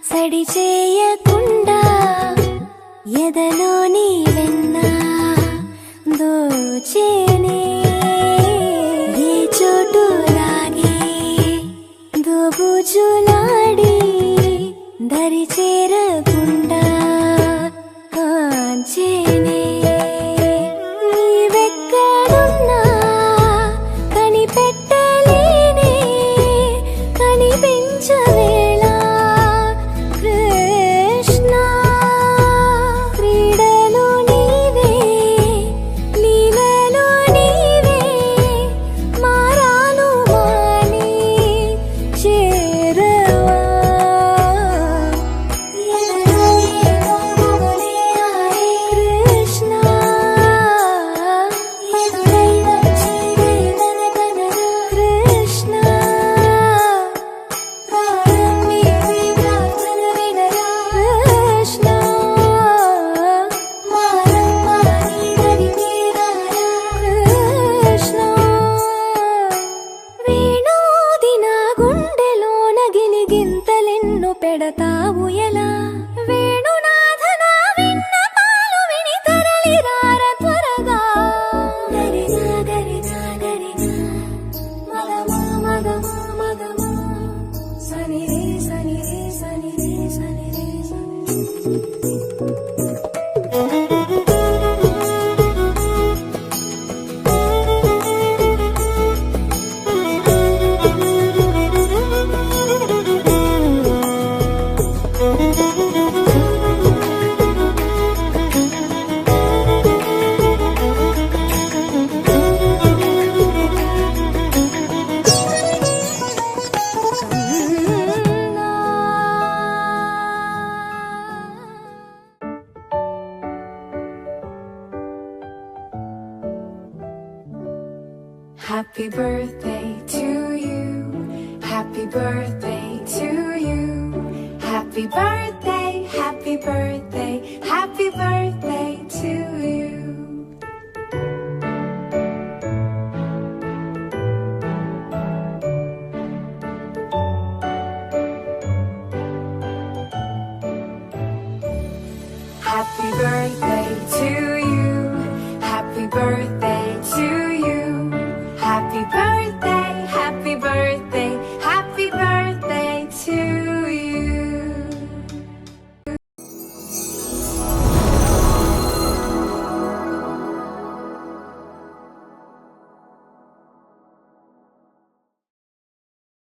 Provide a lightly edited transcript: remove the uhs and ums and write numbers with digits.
సడి చేయకుండా ఎదలోని వెన్న దోచేనే ఏ చోటు లాగే దోబుజులాడి దరి చేరకుండా కాంచేనే నీవెక్కడున్నా కనిపెట్టలేనే కనిపించవేళ కృష్ణ క్రీడలు నీవే లీలలు నీవే మారాను మాని చేరవా కృష్ణ కృష్ణ కృష్ణ కృష్ణ వేణోది నా గుండెలోన గిలిగింతలెన్ను పెడతావు ఎలా వేణునాథ నా విన్నపాలు విని తరలి రార త్వరగా గరిజా గరిజా గరిజా మగమా మగమా మగమా సని రే సని రే సని రే సని రే Happy birthday to you. Happy birthday to you. Happy birthday, happy birthday, happy birthday to you. Happy birthday